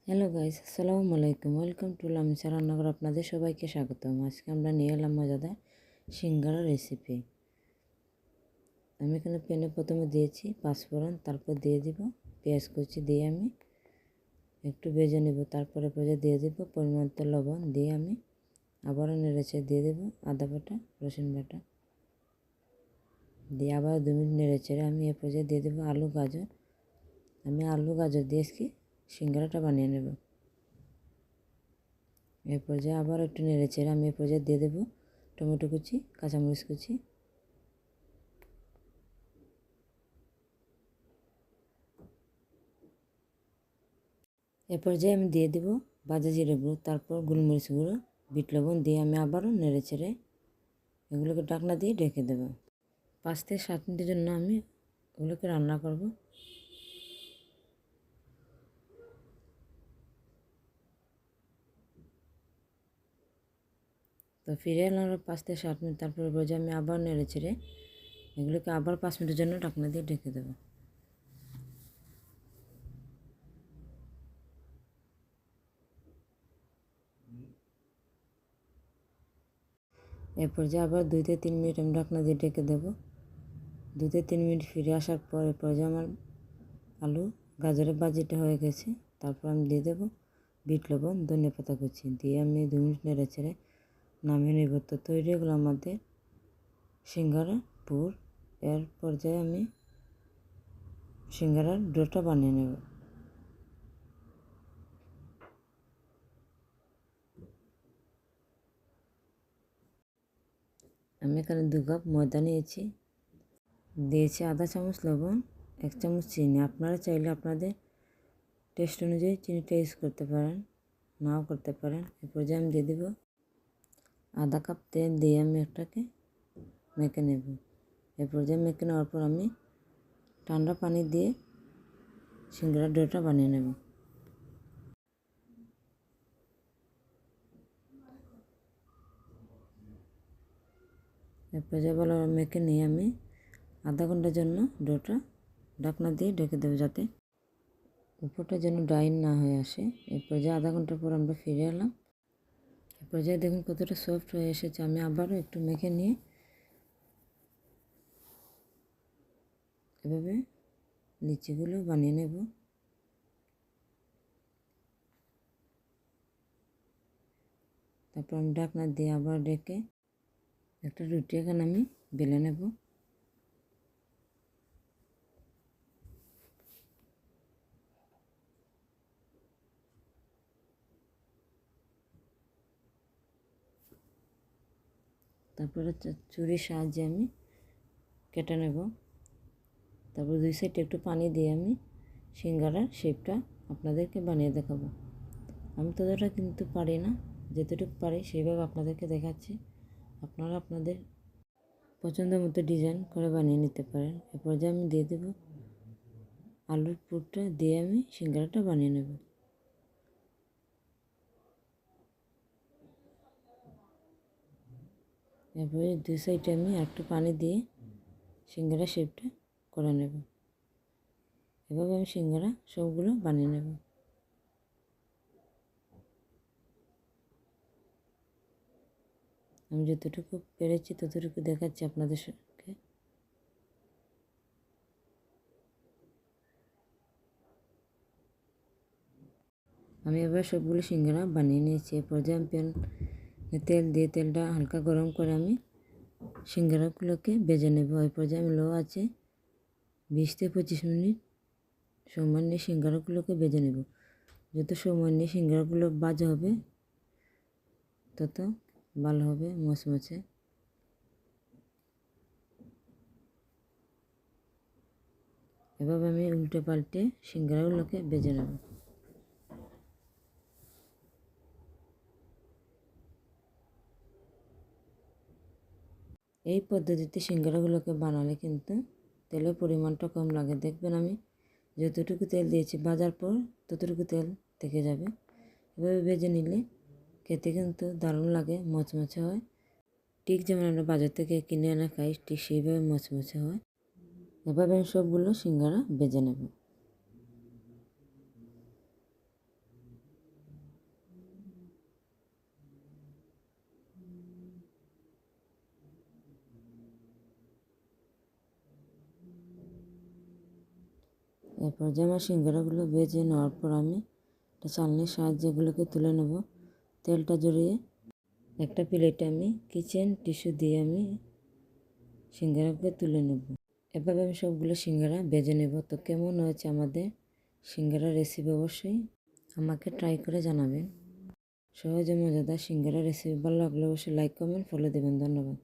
Hello guys, আসসালামু আলাইকুম। Welcome to Lamisa রান্নাঘর। আপনাদের সবাইকে স্বাগতম। আজকে আমরা নিয়ে এলাম মজাদার সিঙ্গারা রেসিপি। আমি এখানে প্যানে প্রথমে দিয়েছি পাঁচফোড়ন, তারপর দিয়ে দিব পেঁয়াজ কুচি, দিয়ে আমি একটু ভেজে নেব। তারপরে দিয়ে দিব পরিমাণ মতো লবণ, দিয়ে আমি আবারও নেড়েচে দিয়ে দেব আদা বাটা, রসুন বাটা, দিয়ে আবার 2 মিনিট নেড়েচেড়ে আমি এ পর্যায়ে দিয়ে দেবো আলু গাজর। আমি আলু গাজর দিয়ে আজকে সিঙ্গারাটা বানিয়ে নেব। এর পর্যায়ে আবার একটু নেড়েচেড়ে আমি এর পর্যায়ে দিয়ে দেবো টমেটো কুচি, কাঁচামরিচ কুচি, এর পর্যায়ে আমি দিয়ে দেবো ভাজা জিরে গুঁড়ো, তারপর গোলমরিচ গুঁড়ো, বিট লবণ দিয়ে আমি আবারও নেড়েচেড়ে এগুলোকে ঢাকনা দিয়ে ঢেকে দেবো। 5 থেকে 7 মিনিটের জন্য আমি এগুলোকে রান্না করব। তো ফিরে এলাম 5 থেকে 7 মিনিট, তারপরে পর্যায়ে আমি আবার নেড়েচেড়ে এগুলোকে আবার 5 মিনিটের জন্য ঢাকনা দিয়ে ঢেকে দেবো। এর পর্যায়ে আবার 2 থেকে 3 মিনিট আমি ঢাকনা দিয়ে ঢেকে দেবো। 2 থেকে 3 মিনিট ফিরে আসার পর এর পর্যায়ে আমার আলু গাজরের ভাজিটা হয়ে গেছে। তারপর আমি দিয়ে দেবো বিট লবণ, ধনিয়া পাতা কুচি, দিয়ে আমি 2 মিনিট নেড়েচেড়ে নামিয়ে নেব। তো তৈরি হলো আমাদের সিঙ্গারা পুর। এর পর্যায়ে আমি সিঙ্গারার ডোটা বানিয়ে নেব। আমি এখানে 2 কাপ ময়দা নিয়েছি, দিয়েছি আধা চামচ লবণ, 1 চামচ চিনি। আপনারা চাইলে আপনাদের টেস্ট অনুযায়ী চিনিটা ইউজ করতে পারেন, নাও করতে পারেন। এ পর্যায়ে আমি দিয়ে দেবো আধা কাপ তেল, দিয়ে আমি একটাকে মেখে নেব। এ পর্যায়ে মেখে নেওয়ার পর আমি ঠান্ডা পানি দিয়ে সিঙ্গারার ডোটা বানিয়ে নেব। এ পর্যায়ে ভালো মেখে নিয়ে আমি আধা ঘন্টার জন্য ডোটা ঢাকনা দিয়ে ঢেকে দেবো, যাতে উপরটা যেন ড্রাই না হয়ে আসে। এর পর্যায়ে আধা ঘন্টা পর আমরা ফিরে এলাম। এর পর্যায়ে দেখুন কতটা সফট হয়ে এসেছে। আমি আবারও একটু মেখে নিয়ে এভাবে লিচিগুলো বানিয়ে নেব। তারপর আমি ঢাকনা দিয়ে আবার ঢেকে একটা রুটি এখানে আমি বেলে নেব। তারপরে ছুরির সাহায্যে আমি কেটে নেব। তারপর 2 সাইডে একটু পানি দিয়ে আমি সিঙ্গারার শেপটা আপনাদেরকে বানিয়ে দেখাবো। আমি ততটা কিন্তু পারি না, যতটুকু পারি সেইভাবে আপনাদেরকে দেখাচ্ছি। আপনারা আপনাদের পছন্দ মতো ডিজাইন করে বানিয়ে নিতে পারেন। এ পর্যায়ে আমি দিয়ে দেবো আলুর পুরটা, দিয়ে আমি সিঙ্গারাটা বানিয়ে নেব। এরপরে 2 সাইডে আমি একটু পানি দিয়ে সিঙ্গারা শেপটা করে নেব। এভাবে আমি সিঙ্গারা সবগুলো বানিয়ে নেব। আমি যতটুকু পেরেছি ততটুকু দেখাচ্ছি আপনাদেরকে। আমি এবার সবগুলো সিঙ্গারা বানিয়ে নিয়েছি। এ পর্যায়ে আমি তেল দিয়ে তেলটা হালকা গরম করে আমি সিঙ্গারাগুলোকে ভেজে নেব। এই পর্যায়ে আমি লো আছে 20 থেকে 25 মিনিট সময় নিয়ে সিঙ্গারাগুলোকে ভেজে নেব। যত সময় নিয়ে সিঙ্গারাগুলো ভাজা হবে তত ভালো হবে, মচমচে। এভাবে আমি উল্টে পাল্টে সিঙ্গারাগুলোকে ভেজে নেব। এই পদ্ধতিতে সিঙ্গারাগুলোকে বানালে কিন্তু তেলের পরিমাণটা কম লাগে। দেখবেন আমি যতটুকু তেল দিয়েছি ভাজার পর ততটুকু তেল থেকে যাবে। এভাবে ভেজে নিলে খেতে কিন্তু দারুণ লাগে, মচমচে হয়। ঠিক যেমন আমরা বাজার থেকে কিনে আনা খাই, ঠিক সেইভাবে মচমচে হয়। এভাবে আমি সবগুলো সিঙ্গারা ভেজে নেব। এরপর যে আমার সিঙ্গারাগুলো ভেজে নেওয়ার পর আমি একটা চালনির সাহায্যে এগুলোকে তুলে নেব। তেলটা জড়িয়ে একটা প্লেটে আমি কিচেন টিস্যু দিয়ে আমি সিঙ্গারাগুলো তুলে নেব। এভাবে আমি সবগুলো সিঙ্গারা ভেজে নেব। তো কেমন হয়েছে আমাদের সিঙ্গারা রেসিপি অবশ্যই আমাকে ট্রাই করে জানাবেন। সহজে মজাদার সিঙ্গারা রেসিপি ভালো লাগলে অবশ্যই লাইক কমেন্ট ফলো দেবেন। ধন্যবাদ।